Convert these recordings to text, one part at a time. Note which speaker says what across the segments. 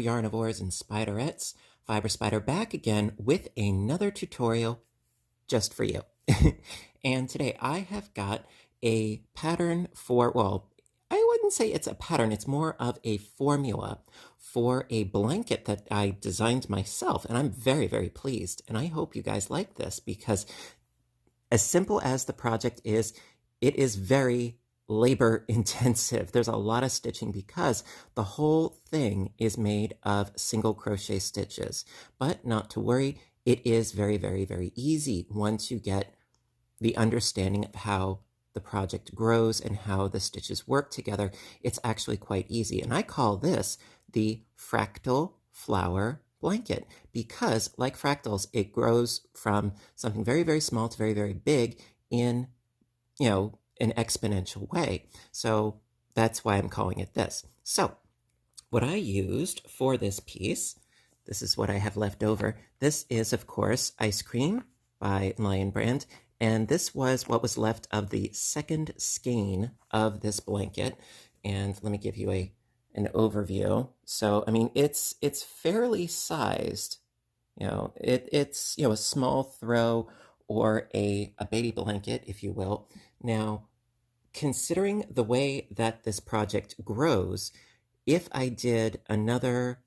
Speaker 1: yarnivores and spiderettes. Fiber Spider back again with another tutorial just for you. And today I have got a pattern for, well, I wouldn't say it's a pattern, it's more of a formula for a blanket that I designed myself, and I'm very, very pleased. And I hope you guys like this because as simple as the project is, it is very labor intensive. There's a lot of stitching because the whole thing is made of single crochet stitches. But not to worry, it is very, very, very easy once you get the understanding of how the project grows and how the stitches work together. It's actually quite easy. And I call this the Fractal Flower Blanket because, like fractals, it grows from something very, very small to very, very big in, an exponential way. So that's why I'm calling it this. So what I used for this piece, this is what I have left over. This is, of course, Ice Cream by Lion Brand. And this was what was left of the second skein of this blanket. And let me give you an overview. So, I mean, it's fairly sized. It's a small throw or a baby blanket, if you will. Now, considering the way that this project grows, if I did another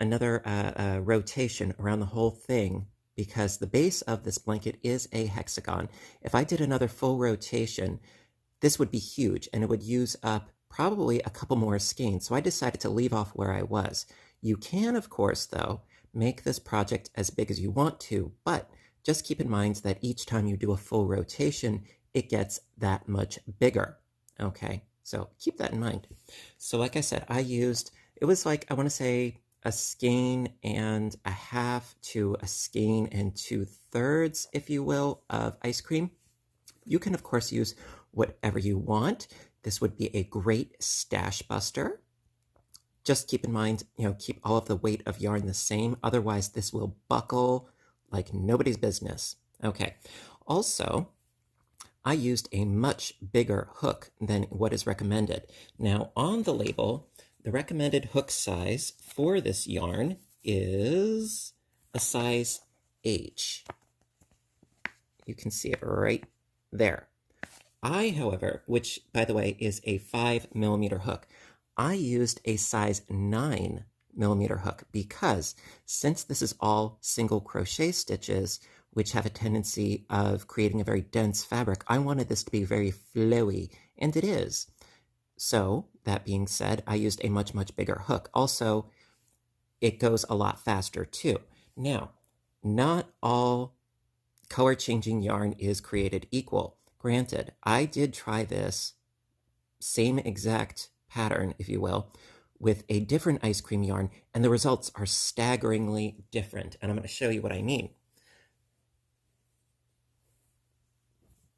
Speaker 1: rotation around the whole thing, because the base of this blanket is a hexagon, if I did another full rotation, this would be huge and it would use up probably a couple more skeins. So I decided to leave off where I was. You can, of course, though, make this project as big as you want to, but just keep in mind that each time you do a full rotation, it gets that much bigger. Okay, so keep that in mind. So like I said, it was like, I want to say a skein and a half to a skein and 2/3, if you will, of ice cream. You can, of course, use whatever you want. This would be a great stash buster. Just keep in mind, keep all of the weight of yarn the same. Otherwise, this will buckle like nobody's business. Okay. Also, I used a much bigger hook than what is recommended. Now, on the label, the recommended hook size for this yarn is a size H. You can see it right there. I, however, which by the way is a 5mm hook, I used a size 9mm hook because since this is all single crochet stitches, which have a tendency of creating a very dense fabric, I wanted this to be very flowy, and it is. So, that being said, I used a much, much bigger hook. Also, it goes a lot faster too. Now, not all color-changing yarn is created equal. Granted, I did try this same exact pattern, if you will, with a different ice cream yarn, and the results are staggeringly different, and I'm going to show you what I mean.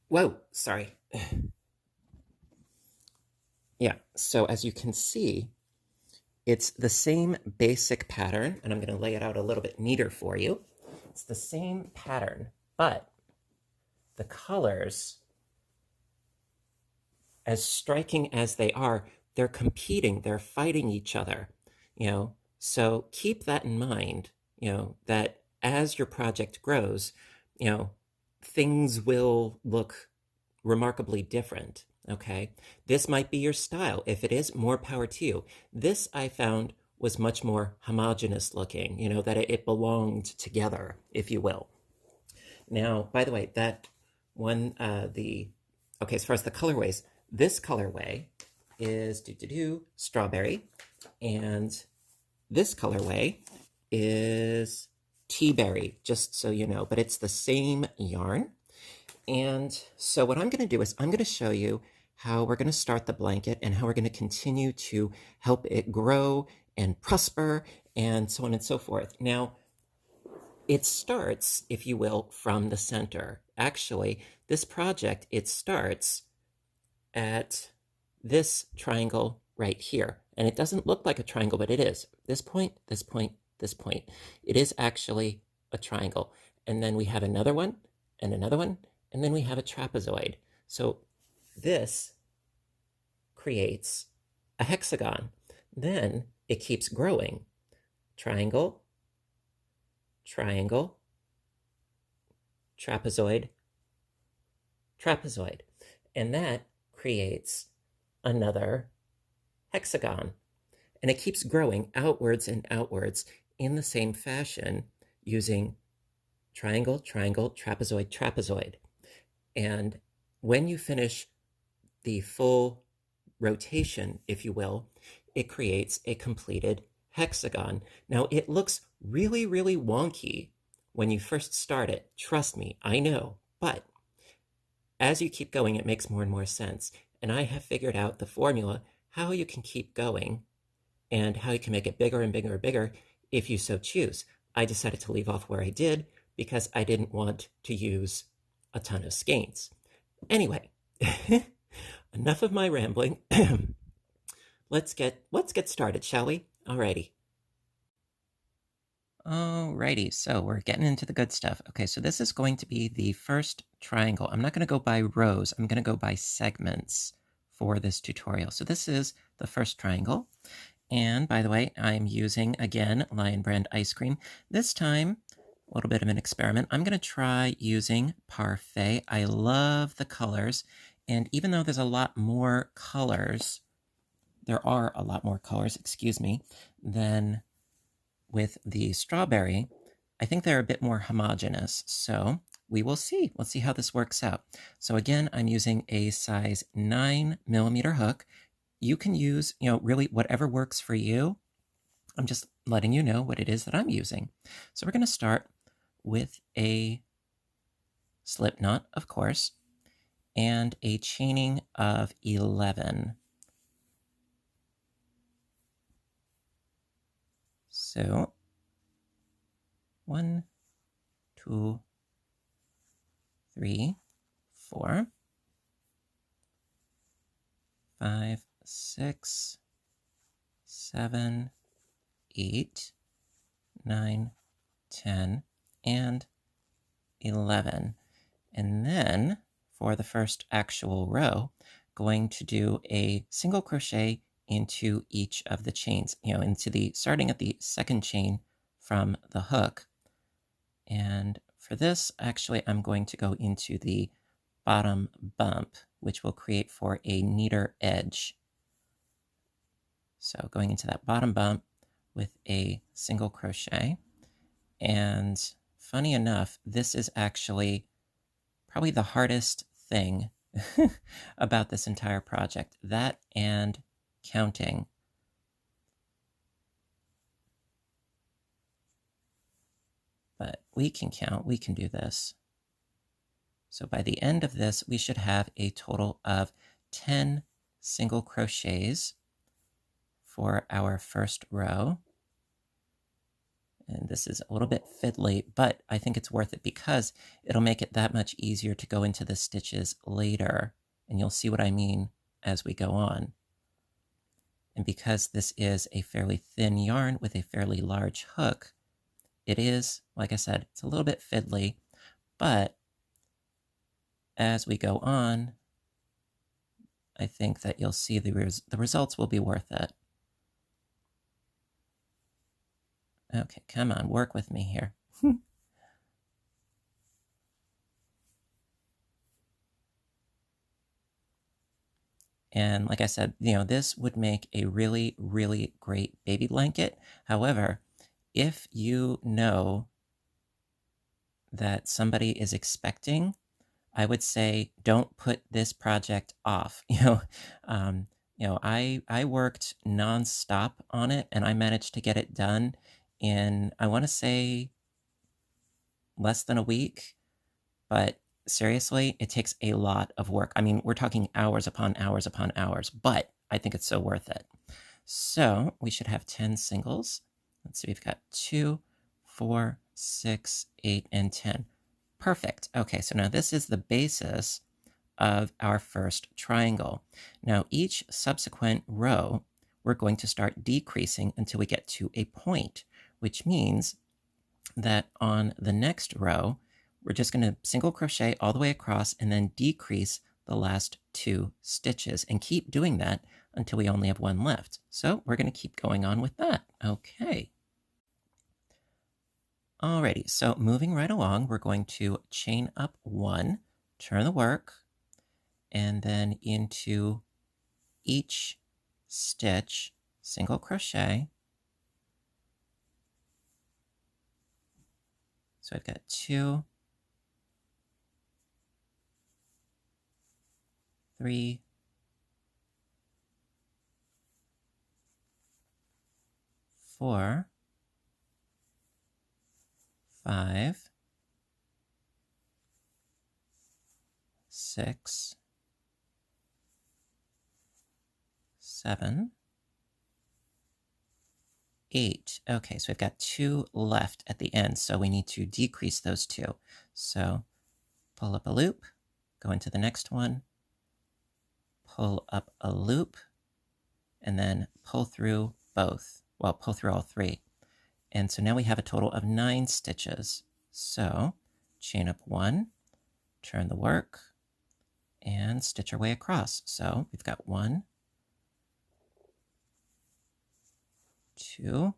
Speaker 1: Whoa, sorry. Yeah, so as you can see, it's the same basic pattern, and I'm going to lay it out a little bit neater for you. It's the same pattern, but the colors, as striking as they are, they're competing, they're fighting each other, So keep that in mind, that as your project grows, things will look remarkably different, okay? This might be your style. If it is, more power to you. This, I found, was much more homogeneous looking, that it belonged together, if you will. Now, by the way, that one, okay, as far as the colorways, this colorway is strawberry, and this colorway is tea berry, just so you know, but it's the same yarn. And so what I'm going to do is I'm going to show you how we're going to start the blanket and how we're going to continue to help it grow and prosper and so on and so forth. Now, it starts, if you will, from the center. Actually, this project, it starts at this triangle right here. And it doesn't look like a triangle, but it is. This point, this point, this point. It is actually a triangle. And then we have another one, and another one, and then we have a trapezoid. So this creates a hexagon. Then it keeps growing. triangle, triangle, trapezoid, trapezoid. And that creates another hexagon. And it keeps growing outwards and outwards in the same fashion using triangle, triangle, trapezoid, trapezoid. And when you finish the full rotation, if you will, it creates a completed hexagon. Now, it looks really, really wonky when you first start it. Trust me, I know. But as you keep going, it makes more and more sense. And I have figured out the formula how you can keep going and how you can make it bigger and bigger and bigger if you so choose. I decided to leave off where I did because I didn't want to use a ton of skeins. Anyway, enough of my rambling. Let's get started, shall we? Alrighty. Alrighty, so we're getting into the good stuff. Okay, so this is going to be the first triangle. I'm not going to go by rows. I'm going to go by segments for this tutorial. So this is the first triangle. And by the way, I'm using, again, Lion Brand ice cream. This time, a little bit of an experiment. I'm going to try using Parfait. I love the colors. And even though there's a lot more colors, there are a lot more colors, excuse me, than with the strawberry, I think they're a bit more homogeneous. So we will see. Let's see how this works out. So again, I'm using a size 9mm hook. You can use, really whatever works for you. I'm just letting you know what it is that I'm using. So we're going to start with a slip knot, of course, and a chaining of 11. So 1, 2, 3, 4, 5, 6, 7, 8, 9, 10, and 11. And then for the first actual row, going to do a single crochet into each of the chains, starting at the second chain from the hook. And for this, actually, I'm going to go into the bottom bump, which will create for a neater edge. So going into that bottom bump with a single crochet. And funny enough, this is actually probably the hardest thing about this entire project, that and counting. But we can count, we can do this. So by the end of this, we should have a total of 10 single crochets for our first row. And this is a little bit fiddly, but I think it's worth it because it'll make it that much easier to go into the stitches later. And you'll see what I mean as we go on. And because this is a fairly thin yarn with a fairly large hook, it is, like I said, it's a little bit fiddly, but as we go on, I think that you'll see the results will be worth it. Okay, come on, work with me here. And like I said, this would make a really, really great baby blanket. However, if you know that somebody is expecting, I would say don't put this project off. I worked nonstop on it, and I managed to get it done in, I want to say, less than a week. But seriously, it takes a lot of work. I mean, we're talking hours upon hours upon hours, but I think it's so worth it. So we should have 10 singles. Let's see, we've got 2, 4, 6, 8, and 10. Perfect. Okay, so now this is the basis of our first triangle. Now each subsequent row, we're going to start decreasing until we get to a point, which means that on the next row, we're just going to single crochet all the way across and then decrease the last 2 stitches and keep doing that until we only have 1 left. So we're going to keep going on with that. Okay. Alrighty, so moving right along, we're going to chain up 1, turn the work, and then into each stitch, single crochet. So I've got 2, 3, 4, 5, 6, 7, 8. Okay, so we've got 2 left at the end, so we need to decrease those 2. So pull up a loop, go into the next one, pull up a loop, and then pull through both. Well, pull through all 3. And so now we have a total of 9 stitches. So chain up 1, turn the work, and stitch our way across. So we've got 1, 2,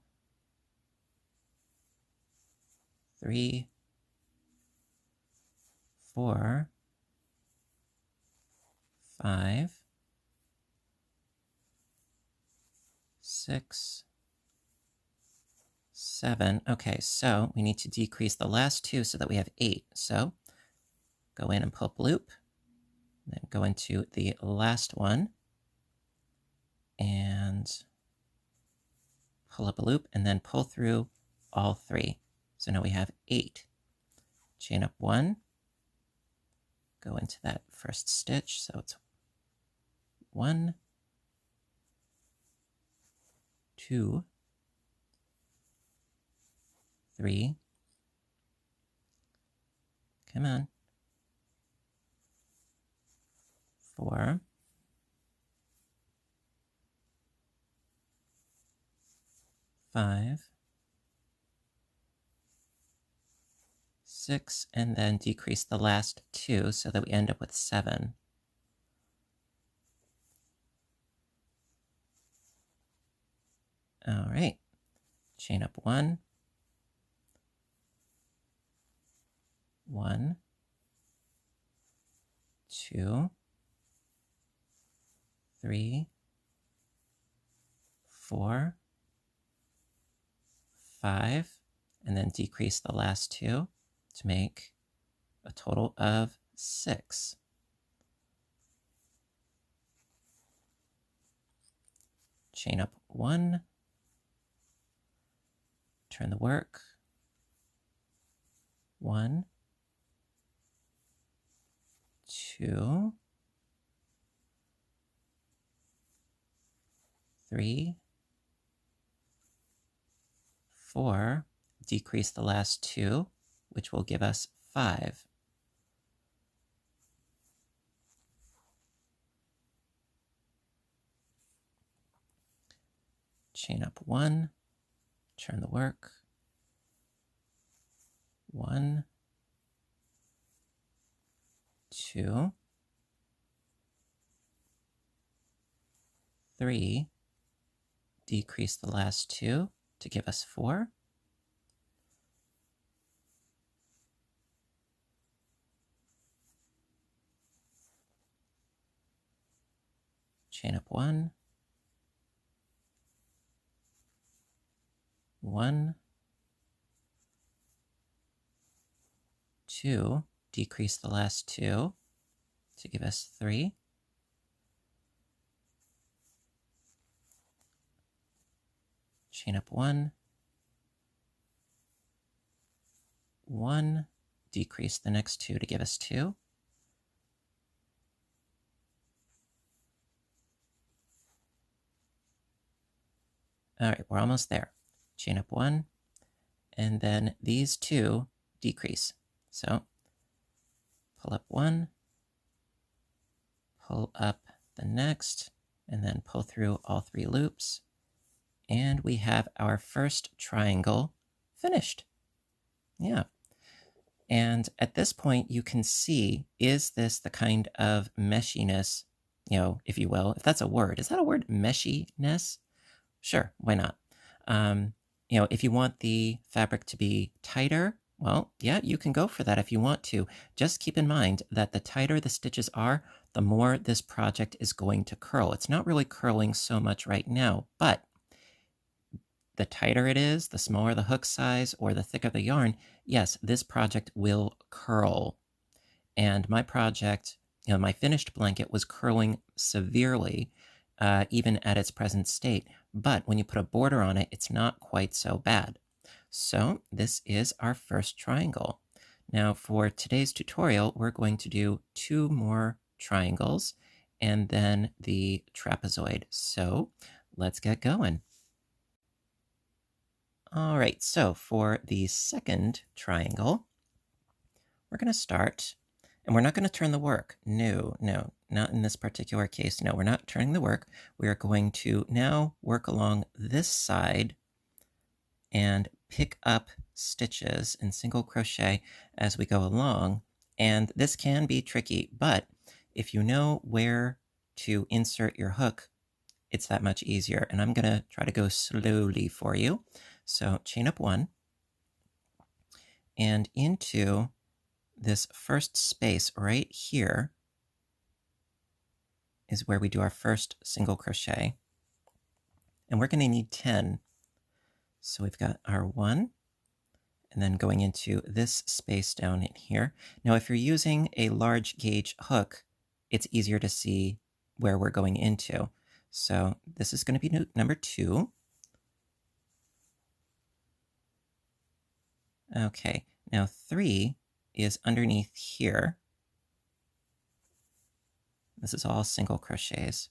Speaker 1: 3, 4, 5, 6, 7. Okay, so we need to decrease the last 2 so that we have 8. So go in and pull up loop, then go into the last one and pull up a loop, and then pull through all 3. So now we have 8. Chain up 1, go into that first stitch. So it's 1, 2, 3, come on, 4, 5, 6, and then decrease the last 2 so that we end up with 7. All right, chain up 1, 1, 2, 3, 4, 5, and then decrease the last 2 to make a total of 6. Chain up 1, turn the work, 1, 2, 3, 4, decrease the last 2, which will give us 5. Chain up 1, turn the work, 1, 2, 3, decrease the last 2 to give us 4. Chain up 1, 1, 2, decrease the last 2 to give us 3. Chain up 1, 1, decrease the next 2 to give us 2. All right, we're almost there. Chain up 1, and then these 2 decrease. So pull up 1, pull up the next, and then pull through all 3 loops. And we have our first triangle finished. Yeah. And at this point, you can see, is this the kind of meshiness, if you will, if that's a word. Is that a word, meshiness? Sure, why not? if you want the fabric to be tighter, well, yeah, you can go for that if you want to. Just keep in mind that the tighter the stitches are, the more this project is going to curl. It's not really curling so much right now, but the tighter it is, the smaller the hook size or the thicker the yarn, yes, this project will curl. And my project, my finished blanket was curling severely, even at its present state. But when you put a border on it, it's not quite so bad. So this is our first triangle. Now for today's tutorial, we're going to do 2 more triangles and then the trapezoid. So let's get going. All right, so for the second triangle, we're going to start, and we're not going to turn the work. No, not in this particular case. No, we're not turning the work. We are going to now work along this side and pick up stitches in single crochet as we go along. And this can be tricky, but if you know where to insert your hook, it's that much easier. And I'm going to try to go slowly for you. So chain up 1, and into this first space right here is where we do our first single crochet. And we're going to need 10. So we've got our 1, and then going into this space down in here. Now, if you're using a large gauge hook, it's easier to see where we're going into. So this is going to be number 2. Okay, now 3 is underneath here. This is all single crochets.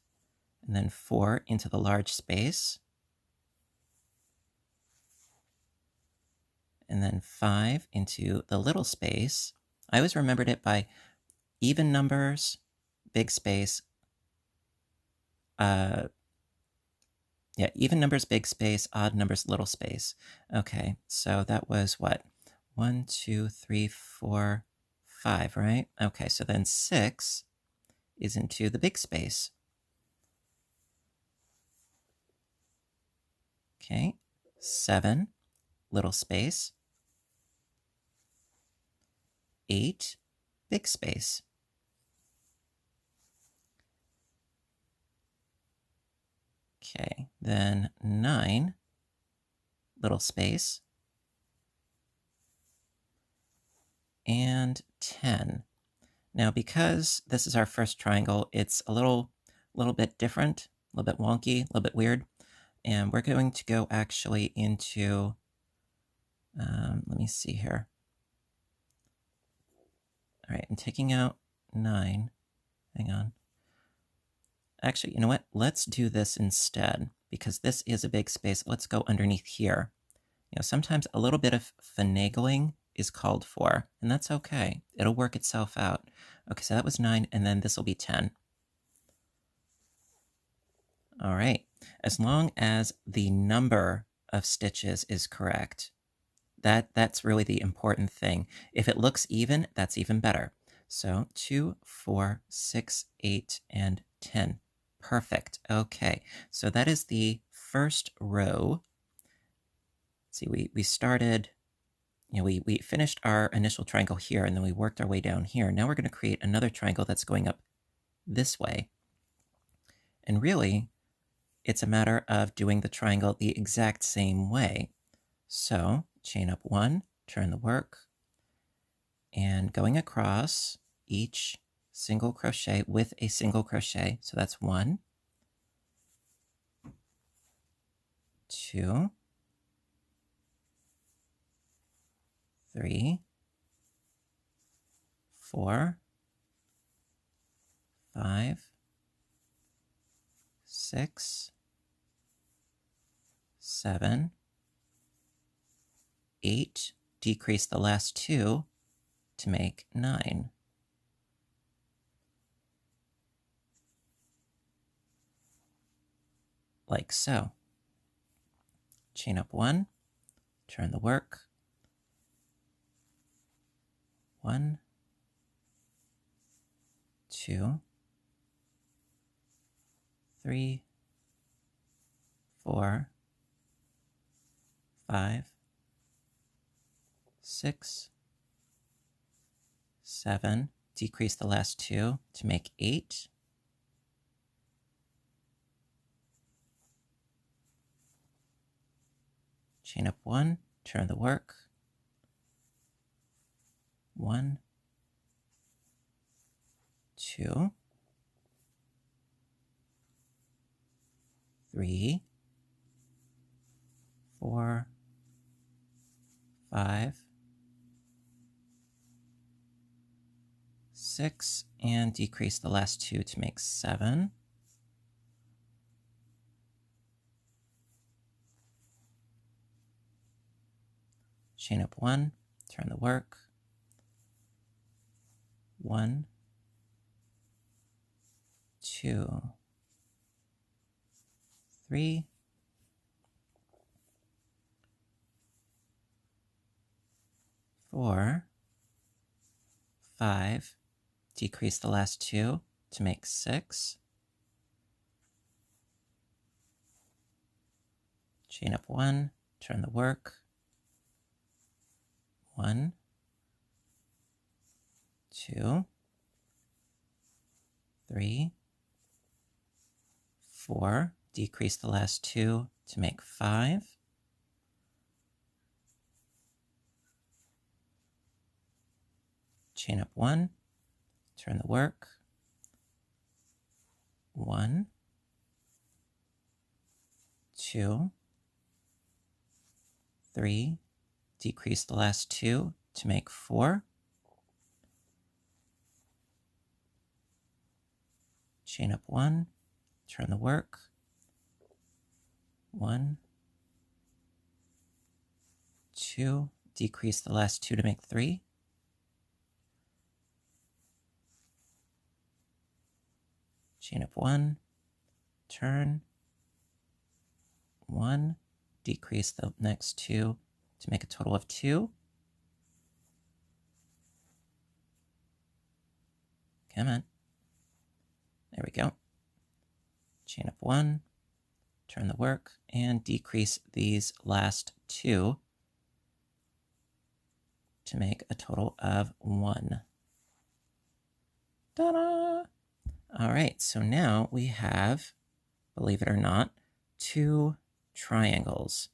Speaker 1: And then 4 into the large space. And then 5 into the little space. I always remembered it by even numbers, big space. Even numbers, big space, odd numbers, little space. Okay, so that was what? 1, 2, 3, 4, 5, right? Okay, so then 6 is into the big space. Okay, 7, little space. 8, big space. Okay, then 9, little space. And 10. Now, because this is our first triangle, it's a little bit different, a little bit wonky, a little bit weird. And we're going to go actually into, let me see here. All right, I'm taking out 9. Hang on. Actually, you know what? Let's do this instead, because this is a big space. Let's go underneath here. Sometimes a little bit of finagling is called for, and that's okay. It'll work itself out. Okay, so that was 9, and then this will be 10. All right, as long as the number of stitches is correct, that's really the important thing. If it looks even, that's even better. So 2, 4, 6, 8, and 10. Perfect. Okay, so that is the first row. See, we started, we finished our initial triangle here, and then we worked our way down here. Now we're going to create another triangle that's going up this way. And really, it's a matter of doing the triangle the exact same way. So chain up 1, turn the work, and going across each single crochet with a single crochet. So that's 1, 2, 3, 4, 5, 6, 7, 8, decrease the last 2 to make 9. Like so. Chain up 1, turn the work. 1, 2, 3, 4, 5, 6, 7, decrease the last 2 to make 8, chain up 1, turn the work, 1, 2, 3, 4, 5, 6, and decrease the last 2 to make 7. Chain up 1, turn the work, 1, 2, 3, 4, 5, decrease the last 2 to make 6. Chain up 1, turn the work, 1, 2, 3, 4, decrease the last 2 to make 5. Chain up 1, turn the work, 1, 2, 3, decrease the last 2 to make 4. Chain up 1, turn the work, 1, 2, decrease the last 2 to make 3. Chain up 1, turn, 1, decrease the next 2 to make a total of 2. Come on. There we go. Chain up 1, turn the work, and decrease these last 2 to make a total of 1. Ta-da! All right, so now we have, believe it or not, 2 triangles.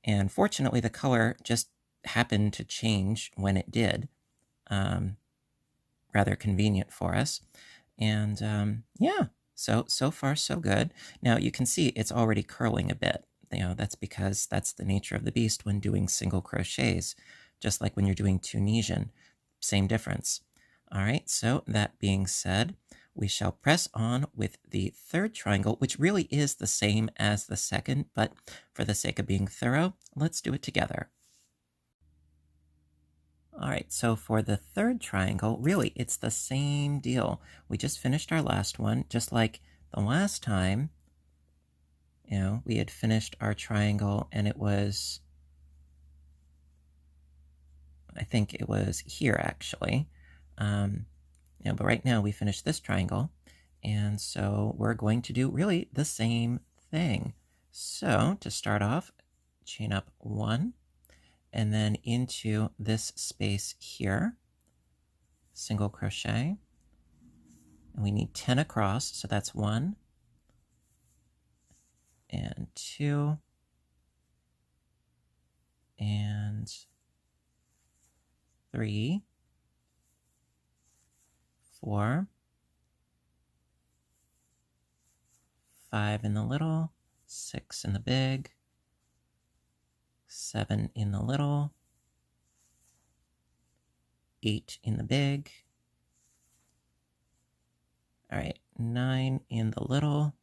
Speaker 1: And fortunately, the color just happened to change when it did. Rather convenient for us. And yeah, so far so good. Now you can see it's already curling a bit. That's because that's the nature of the beast when doing single crochets, just like when you're doing Tunisian, same difference. All right, so that being said, we shall press on with the third triangle, which really is the same as the second, but for the sake of being thorough, let's do it together. All right, so for the third triangle, really, it's the same deal. We just finished our last one, just like the last time, we had finished our triangle and it was, I think it was here actually. But right now we finished this triangle, and so we're going to do really the same thing. So to start off, chain up 1, and then into this space here, single crochet, and we need 10 across, so that's 1 and 2 and 3, 4, 5 in the little, 6 in the big, 7 in the little, 8 in the big. All right, 9 in the little.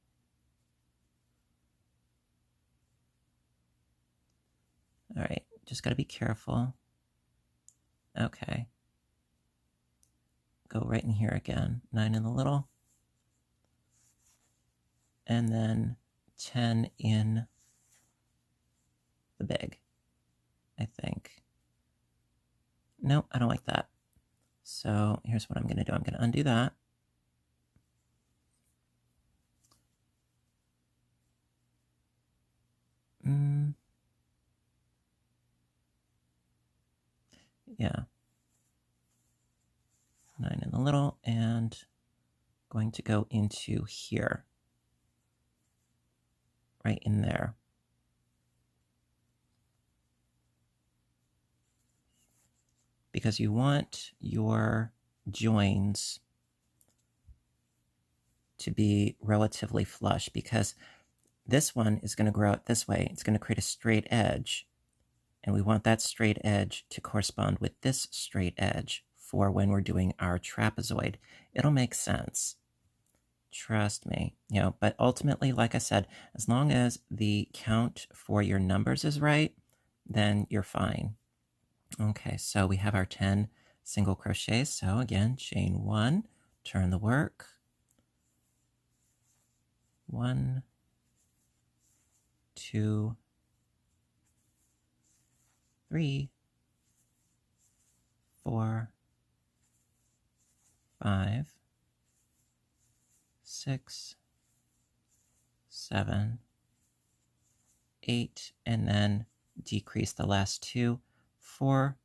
Speaker 1: All right, just got to be careful. Okay. Go right in here again. 9 in the little. And then 10 in the big, I think. No, I don't like that. So here's what I'm going to do. I'm going to undo that. Yeah. 9 in the little, and going to go into here. Right in there. Because you want your joins to be relatively flush, because this one is going to grow out this way. It's going to create a straight edge, and we want that straight edge to correspond with this straight edge for when we're doing our trapezoid. It'll make sense. Trust me. But ultimately, like I said, as long as the count for your numbers is right, then you're fine. Okay, so we have our 10 single crochets. So again, chain 1, turn the work. 1, 2, 3, 4, 5, 6, 7, 8, and then decrease the last 2 for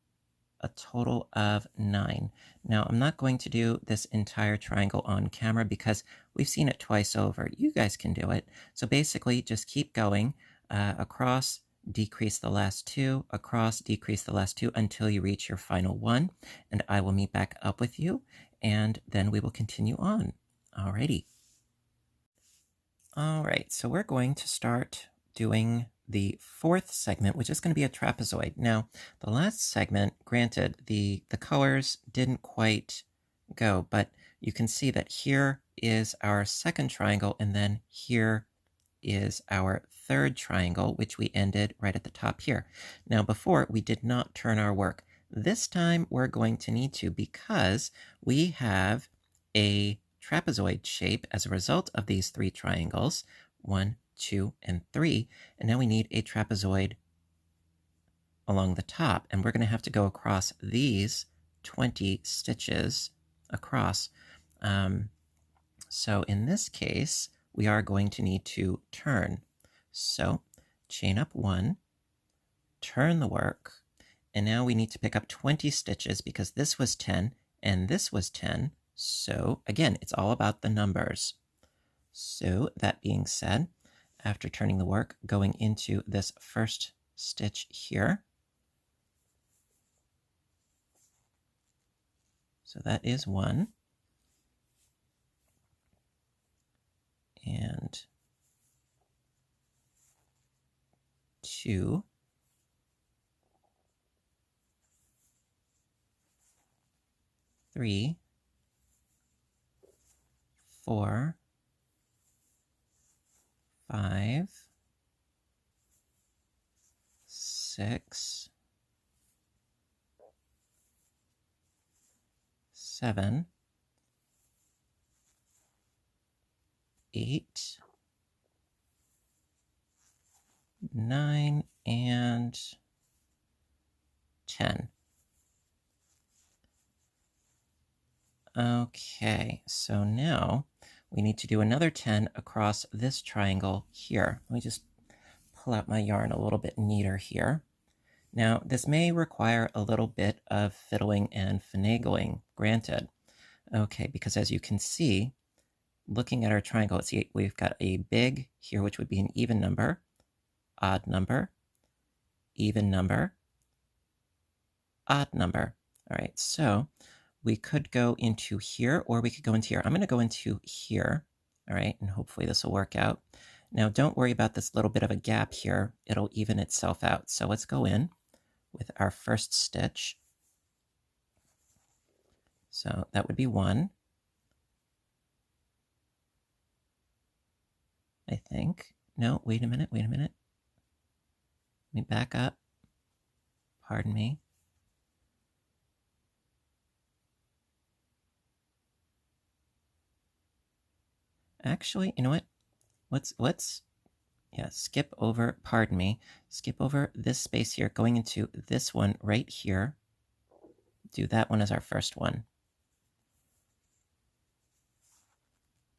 Speaker 1: a total of 9. Now, I'm not going to do this entire triangle on camera because we've seen it twice over. You guys can do it. So basically, just keep going across, decrease the last 2, across, decrease the last 2 until you reach your final 1, and I will meet back up with you, and then we will continue on. Alrighty. All right, so we're going to start doing the 4th segment, which is going to be a trapezoid. Now, the last segment, granted, the colors didn't quite go, but you can see that here is our 2nd triangle, and then here is our 3rd triangle, which we ended right at the top here. Now, before, we did not turn our work. This time, we're going to need to, because we have a trapezoid shape as a result of these 3 triangles, 1, 2, and 3, and now we need a trapezoid along the top, and we're going to have to go across these 20 stitches across. So in this case, we are going to need to turn. So chain up 1, turn the work, and now we need to pick up 20 stitches because this was 10 and this was 10. So again, it's all about the numbers. So that being said, after turning the work, going into this first stitch here. So that is 1. And 2. 3. 4, 5, 6, 7, 8, 9, and 10. Okay, so now we need to do another 10 across this triangle here. Let me just pull out my yarn a little bit neater here. Now, this may require a little bit of fiddling and finagling, granted. Okay, because as you can see, looking at our triangle, see, we've got a big here, which would be an even number, odd number, even number, odd number. All right, so we could go into here or we could go into here. I'm going to go into here, all right, and hopefully this will work out. Now, don't worry about this little bit of a gap here. It'll even itself out. So let's go in with our first stitch. So that would be 1, I think. No, wait a minute. Let me back up. Pardon me. Actually, you know what? Let's skip over, pardon me, skip over this space here, going into this one right here. Do that one as our first one.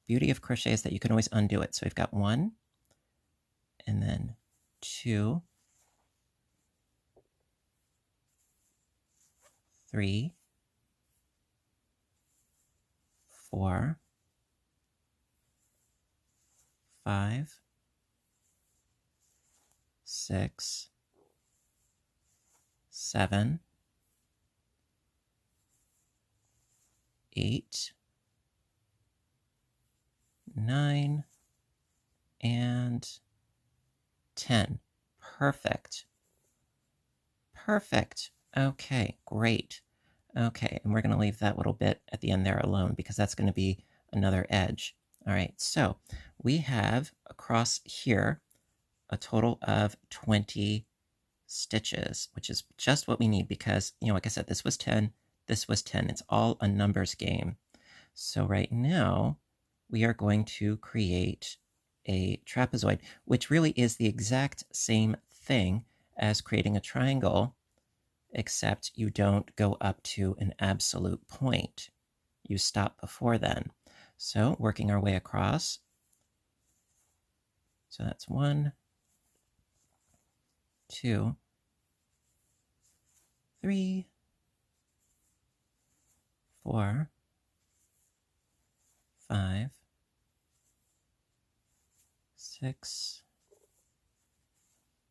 Speaker 1: Beauty of crochet is that you can always undo it. So we've got 1, and then 2, 3, 4, 5, 6, 7, 8, 9, and 10. Perfect. Perfect. Okay, great. Okay, and we're going to leave that little bit at the end there alone because that's going to be another edge. All right, so we have across here a total of 20 stitches, which is just what we need because, like I said, this was 10, this was 10. It's all a numbers game. So right now, we are going to create a trapezoid, which really is the exact same thing as creating a triangle, except you don't go up to an absolute point. You stop before then. So working our way across. So that's 1, 2, 3, 4, 5, 6,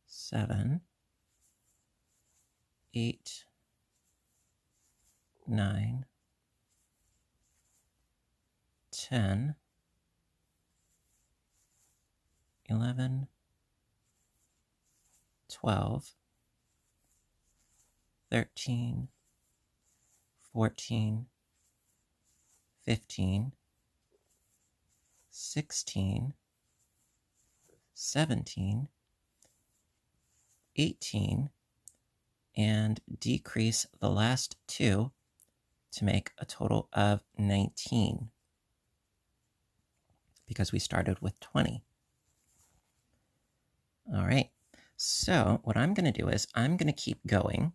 Speaker 1: 7, 8, 9, 10, 11, 12, 13, 14, 15, 16, 17, 18, and decrease the last 2 to make a total of 19 because we started with 20. All right, so what I'm going to do is I'm going to keep going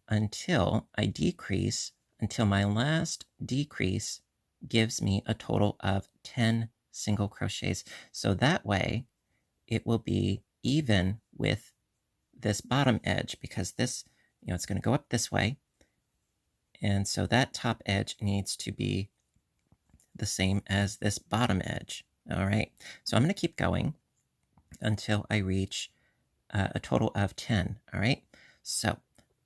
Speaker 1: until I decrease, until my last decrease gives me a total of 10 single crochets. So that way it will be even with this bottom edge because this, it's going to go up this way. And so that top edge needs to be the same as this bottom edge. All right, so I'm going to keep going until I reach a total of 10. All right, so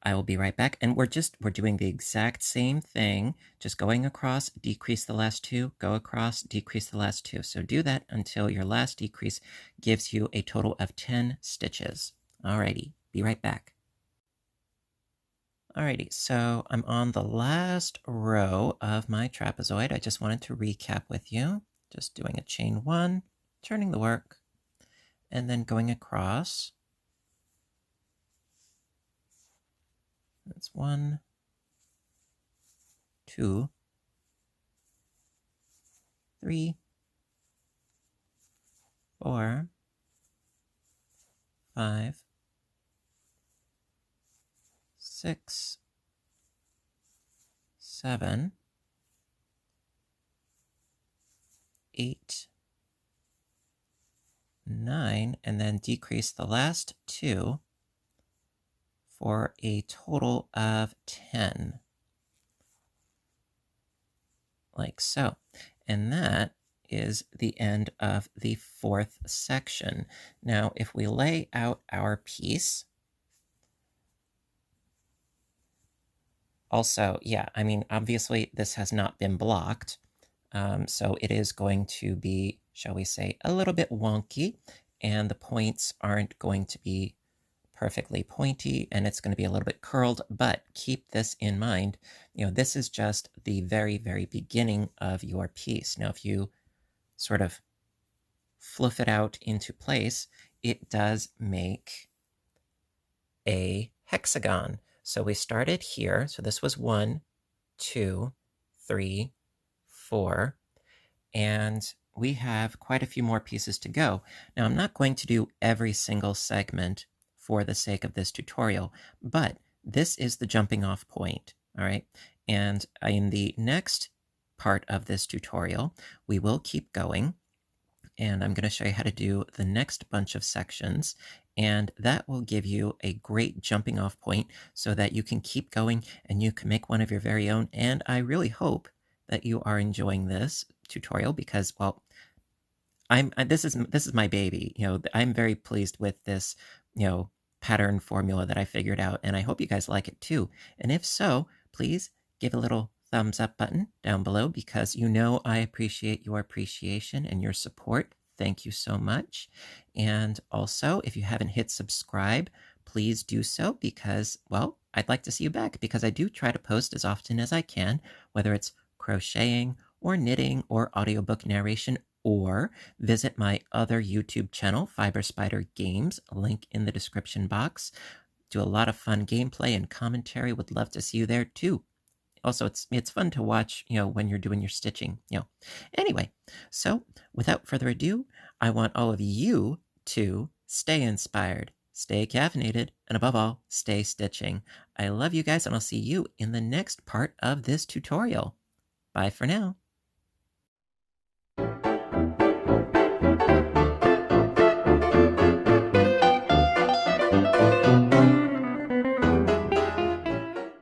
Speaker 1: I will be right back. And we're doing the exact same thing, just going across, decrease the last 2, go across, decrease the last 2. So do that until your last decrease gives you a total of 10 stitches. Alrighty, be right back. Alrighty, so I'm on the last row of my trapezoid. I just wanted to recap with you. Just doing a chain 1, turning the work, and then going across. That's 1, 2, 3, 4, 5, 6, 7, 8, 9, and then decrease the last 2 for a total of 10. Like so. And that is the end of the 4th section. Now, if we lay out our piece, also, yeah, I mean, obviously this has not been blocked, so it is going to be, shall we say, a little bit wonky, and the points aren't going to be perfectly pointy, and it's going to be a little bit curled, but keep this in mind. This is just the very, very beginning of your piece. Now, if you sort of fluff it out into place, it does make a hexagon. So we started here. So this was 1, 2, 3, 4, and we have quite a few more pieces to go. Now, I'm not going to do every single segment for the sake of this tutorial, but this is the jumping off point, all right? And in the next part of this tutorial, we will keep going, and I'm going to show you how to do the next bunch of sections, and that will give you a great jumping off point so that you can keep going and you can make one of your very own. And I really hope that you are enjoying this tutorial because, well, this is my baby. I'm very pleased with this, pattern formula that I figured out, and I hope you guys like it too. And if so, please give a little thumbs up button down below because I appreciate your appreciation and your support. Thank you so much. And also, if you haven't hit subscribe, please do so because, well, I'd like to see you back because I do try to post as often as I can, whether it's crocheting or knitting or audiobook narration, or visit my other YouTube channel, Fiber Spider Games, link in the description box. Do a lot of fun gameplay and commentary. Would love to see you there too. Also, it's fun to watch, when you're doing your stitching, Anyway, so without further ado, I want all of you to stay inspired, stay caffeinated, and above all, stay stitching. I love you guys, and I'll see you in the next part of this tutorial. Bye for now.